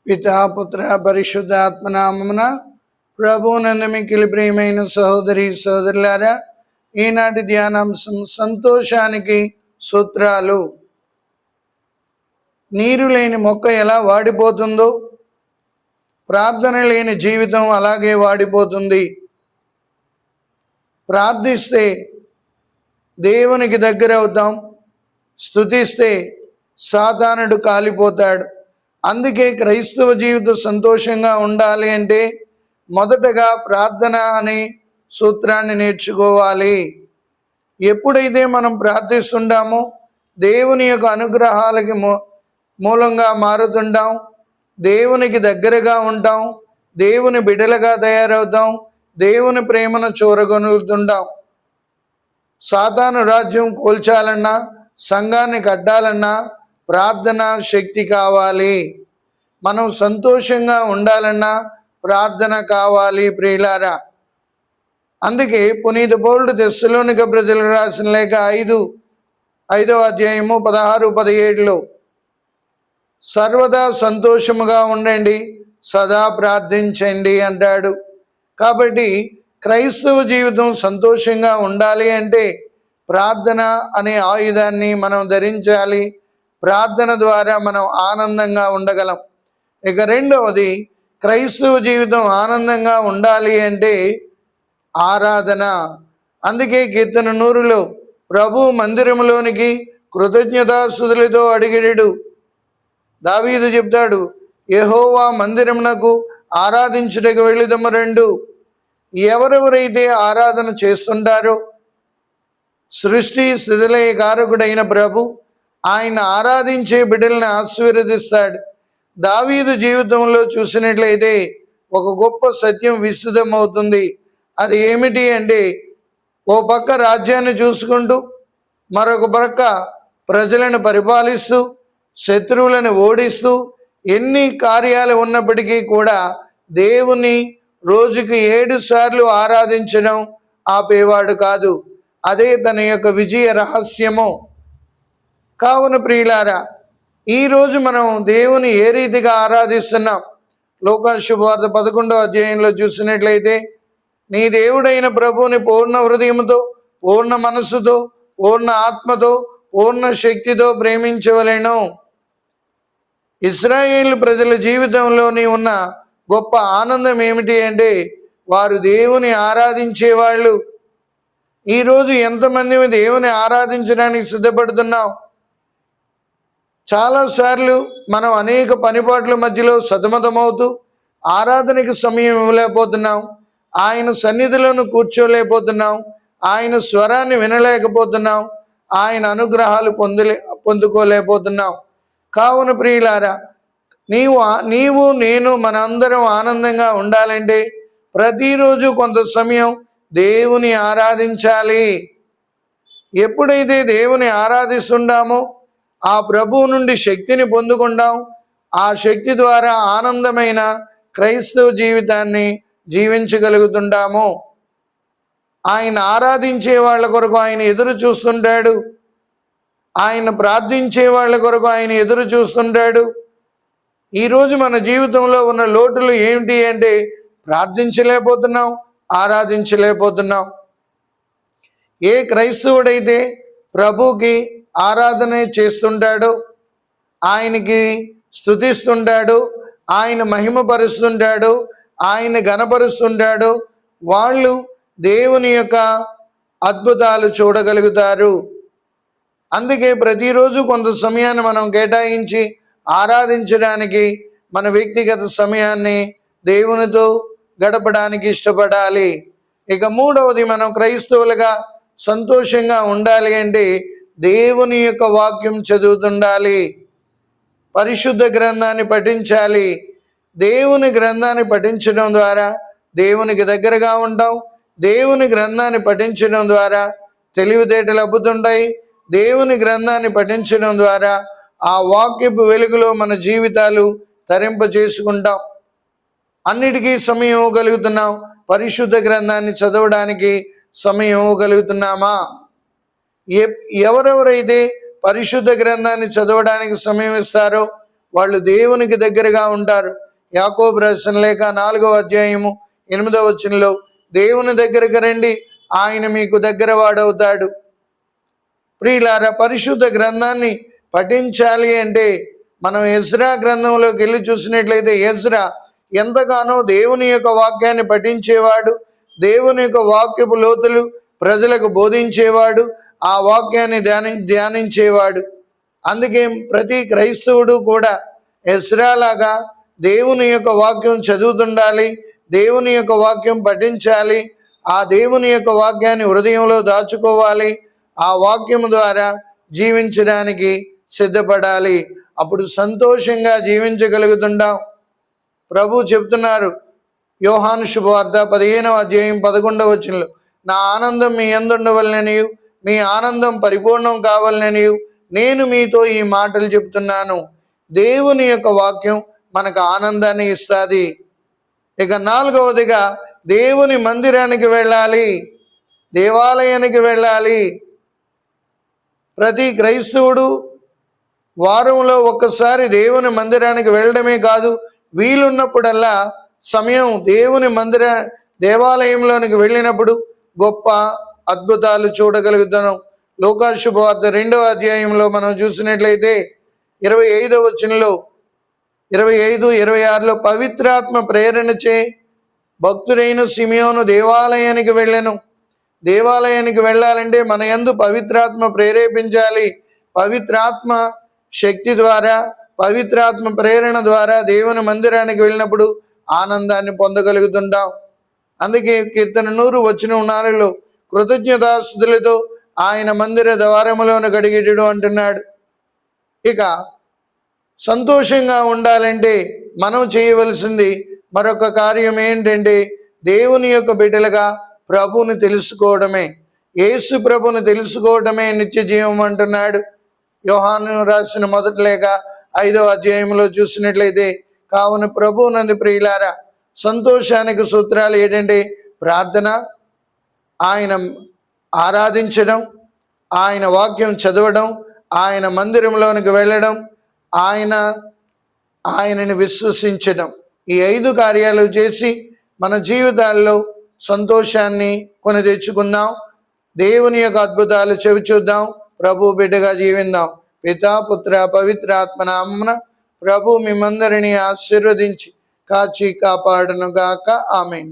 పితా పుత్ర పరిశుద్ధాత్మ నామమున ప్రభువునందు మిక్కిలి ప్రియమైన సహోదరి సహోదరులారా, ఈనాటి ధ్యానాంశం సంతోషానికి సూత్రాలు. నీరు లేని మొక్క ఎలా వాడిపోతుందో ప్రార్థన లేని జీవితం అలాగే వాడిపోతుంది. ప్రార్థిస్తే దేవునికి దగ్గర అవుతాం, స్తుతిస్తే సాతానుడు కాలిపోతాడు. అందుకే క్రైస్తవ జీవితం సంతోషంగా ఉండాలి అంటే మొదటగా ప్రార్థన అనే సూత్రాన్ని నేర్చుకోవాలి. ఎప్పుడైతే మనం ప్రార్థిస్తుంటామో దేవుని యొక్క అనుగ్రహాలకి మూలంగా మారుతుంటాం, దేవునికి దగ్గరగా ఉంటాం, దేవుని బిడ్డలుగా తయారవుతాం, దేవుని ప్రేమను చూరగొనుగుతుంటాం. సాతాను రాజ్యం కూల్చాలన్నా, సంఘాన్ని కట్టాలన్నా ప్రార్థన శక్తి కావాలి. మనం సంతోషంగా ఉండాలన్నా ప్రార్థన కావాలి ప్రియులారా. అందుకే పునీత పౌలుడు తెస్సలోనిక ప్రజలకు రాసిన లేఖ 5వ అధ్యాయము 16-17లో సర్వదా సంతోషముగా ఉండండి, సదా ప్రార్థించండి అంటాడు. కాబట్టి క్రైస్తవ జీవితం సంతోషంగా ఉండాలి అంటే ప్రార్థన అనే ఆయుధాన్ని మనం ధరించాలి. ప్రార్థన ద్వారా మనం ఆనందంగా ఉండగలం. ఇక రెండవది, క్రైస్తవ జీవితం ఆనందంగా ఉండాలి అంటే ఆరాధన. అందుకే కీర్తన 100లో ప్రభు మందిరంలోనికి కృతజ్ఞతాస్తుతులతో అడిగెడు. దావీదు చెప్తాడు, యెహోవా మందిరమునకు ఆరాధించుటకు వెళ్ళుదము రండు. ఎవరెవరైతే ఆరాధన చేస్తుంటారో సృష్టి స్థితిలయ కారకుడైన ప్రభు ఆయన ఆరాధించే బిడ్డల్ని ఆశీర్వదిస్తాడు. దావీదు జీవితంలో చూసినట్లయితే ఒక గొప్ప సత్యం విశుద్ధమవుతుంది. అది ఏమిటి అంటే, ఓ పక్క రాజ్యాన్ని చూసుకుంటూ మరొక పక్క ప్రజలను పరిపాలిస్తూ శత్రువులను ఓడిస్తూ ఎన్ని కార్యాలు ఉన్నప్పటికీ కూడా దేవుని రోజుకి 7 సార్లు ఆరాధించడం ఆపేవాడు కాదు. అదే తన యొక్క విజయ రహస్యము. కావున ప్రియులారా, ఈరోజు మనం దేవుని ఏ రీతిగా ఆరాధిస్తున్నాం? లోకాసు శుభవార్త 11వ అధ్యాయంలో చూసినట్లయితే, నీ దేవుడైన ప్రభువుని పూర్ణ హృదయంతో, పూర్ణ మనస్సుతో, పూర్ణ ఆత్మతో, పూర్ణ శక్తితో ప్రేమించవలెను. ఇశ్రాయేలు ప్రజల జీవితంలోని ఉన్న గొప్ప ఆనందం ఏమిటి అంటే వారు దేవుని ఆరాధించేవాళ్ళు. ఈరోజు ఎంతమంది దేవుని ఆరాధించడానికి సిద్ధపడుతున్నాం? చాలాసార్లు మనం అనేక పనిపాట్ల మధ్యలో సతమతమవుతూ ఆరాధనకి సమయం ఇవ్వలేకపోతున్నాం, ఆయన సన్నిధిలోను కూర్చోలేకపోతున్నాం, ఆయన స్వరాన్ని వినలేకపోతున్నాం, ఆయన అనుగ్రహాలు పొందుకోలేకపోతున్నాం. కావున ప్రియులారా, నీవు నేను మనందరం ఆనందంగా ఉండాలంటే ప్రతిరోజు కొంత సమయం దేవుని ఆరాధించాలి. ఎప్పుడైతే దేవుని ఆరాధిస్తుంటామో ఆ ప్రభువు నుండి శక్తిని పొందుకుంటాం. ఆ శక్తి ద్వారా ఆనందమైన క్రైస్తవ జీవితాన్ని జీవించగలుగుతుంటాము. ఆయన ఆరాధించే వాళ్ళ కొరకు ఆయన ఎదురు చూస్తుంటాడు. ఆయన ప్రార్థించే వాళ్ళ కొరకు ఆయన ఎదురు చూస్తుంటాడు. ఈరోజు మన జీవితంలో ఉన్న లోటులు ఏమిటి అంటే ప్రార్థించలేకపోతున్నాం, ఆరాధించలేకపోతున్నాం. ఏ క్రైస్తవుడైతే ప్రభుకి ఆరాధన చేస్తుంటాడో, ఆయనకి స్తుతిస్తుంటాడు, ఆయన మహిమపరుస్తుంటాడు, ఆయన ఘనపరుస్తుంటాడు, వాళ్ళు దేవుని యొక్క అద్భుతాలు చూడగలుగుతారు. అందుకే ప్రతిరోజు కొంత సమయాన్ని మనం కేటాయించి ఆరాధించడానికి, మన వ్యక్తిగత సమయాన్ని దేవునితో గడపడానికి ఇష్టపడాలి. ఇక మూడవది, మనం క్రైస్తవులుగా సంతోషంగా ఉండాలి అంటే దేవుని యొక్క వాక్యం చదువుతుండాలి, పరిశుద్ధ గ్రంథాన్ని పఠించాలి. దేవుని గ్రంథాన్ని పఠించడం ద్వారా దేవునికి దగ్గరగా ఉంటాం. దేవుని గ్రంథాన్ని పఠించడం ద్వారా తెలివితేటలు అబ్బుతుంటాయి. దేవుని గ్రంథాన్ని పఠించడం ద్వారా ఆ వాక్యపు వెలుగులో మన జీవితాలు తరింప చేసుకుంటాం. అన్నిటికీ సమయం ఇవ్వగలుగుతున్నాం. పరిశుద్ధ గ్రంథాన్ని చదవడానికి సమయం ఇవ్వగలుగుతున్నామా? ఎవరెవరైతే పరిశుద్ధ గ్రంథాన్ని చదవడానికి సమయం ఇస్తారో వాళ్ళు దేవునికి దగ్గరగా ఉంటారు. యాకోబు రాసిన లేఖ 4వ అధ్యాయము 8వ వచనంలో దేవుని దగ్గరకు రండి, ఆయన మీకు దగ్గర వాడవుతాడు. ప్రియులారా, పరిశుద్ధ గ్రంథాన్ని పఠించాలి అంటే మనం ఎజ్రా గ్రంథంలోకి వెళ్ళి చూసినట్లయితే ఎజ్రా ఎంతగానో దేవుని యొక్క వాక్యాన్ని పఠించేవాడు, దేవుని యొక్క వాక్యపు లోతులు ప్రజలకు బోధించేవాడు, ఆ వాక్యాన్ని ధ్యానించేవాడు. అందుకే ప్రతి క్రైస్తవుడు కూడా ఎజ్రాలాగా దేవుని యొక్క వాక్యం చదువుతుండాలి, దేవుని యొక్క వాక్యం పఠించాలి, ఆ దేవుని యొక్క వాక్యాన్ని హృదయంలో దాచుకోవాలి, ఆ వాక్యం ద్వారా జీవించడానికి సిద్ధపడాలి. అప్పుడు సంతోషంగా జీవించగలుగుతుంటాం. ప్రభు చెప్తున్నారు యోహాను శుభవార్త 15వ అధ్యాయం 11వ వచనంలో, నా ఆనందం మీ యందు ఉండవలెననియు మీ ఆనందం పరిపూర్ణం కావాలననియు నేను మీతో ఈ మాటలు చెప్తున్నాను. దేవుని యొక్క వాక్యం మనకు ఆనందాన్ని ఇస్తుంది. ఇక 4వదిగా దేవుని మందిరానికి వెళ్ళాలి, దేవాలయానికి వెళ్ళాలి. ప్రతి క్రైస్తవుడు వారంలో ఒక్కసారి దేవుని మందిరానికి వెళ్ళడమే కాదు, వీలున్నప్పుడల్లా సమయం దేవుని దేవాలయంలోనికి వెళ్ళినప్పుడు గొప్ప అద్భుతాలు చూడగలుగుతాం. లూకా శుభవార్త 2వ అధ్యాయంలో మనం చూసినట్లయితే 25వ వచనంలో 25, 26లో పవిత్రాత్మ ప్రేరణచే భక్తుడైన సిమియోను దేవాలయానికి వెళ్ళెను. దేవాలయానికి వెళ్ళాలంటే మన యందు పవిత్రాత్మ ప్రేరేపించాలి. పవిత్రాత్మ శక్తి ద్వారా, పవిత్రాత్మ ప్రేరణ ద్వారా దేవుని మందిరానికి వెళ్ళినప్పుడు ఆనందాన్ని పొందగలుగుతుంటాం. అందుకే కీర్తన 100:4లో కృతజ్ఞతాస్తుతులతో ఆయన మందిర ద్వారములోను గడిగెడు అంటున్నాడు. ఇక సంతోషంగా ఉండాలంటే మనం చేయవలసింది మరొక కార్యం ఏంటంటే దేవుని యొక్క బిడ్డలుగా ప్రభువుని తెలుసుకోవడమే. యేసు ప్రభుని తెలుసుకోవడమే నిత్య జీవం అంటున్నాడు. యోహాను రాసిన మొదటి లేఖ 5వ అధ్యాయంలో చూసినట్లయితే, కావున ప్రభువునందు ప్రియులారా సంతోషానికి సూత్రాలు ఏంటంటే ప్రార్థన, ఆయన ఆరాధించడం, ఆయన వాక్యం చదవడం, ఆయన మందిరంలోనికి వెళ్ళడం, ఆయనని విశ్వసించడం. ఈ 5 కార్యాలు చేసి మన జీవితాల్లో సంతోషాన్ని కొని తెచ్చుకుందాం. దేవుని యొక్క అద్భుతాలు చెవి చూద్దాం. ప్రభు బిడ్డగా జీవిద్దాం. పితా పుత్ర పవిత్ర ఆత్మ నామమున ప్రభు మిమ్మందరినీ ఆశీర్వదించి కాచి కాపాడును గాక. ఆమేన్.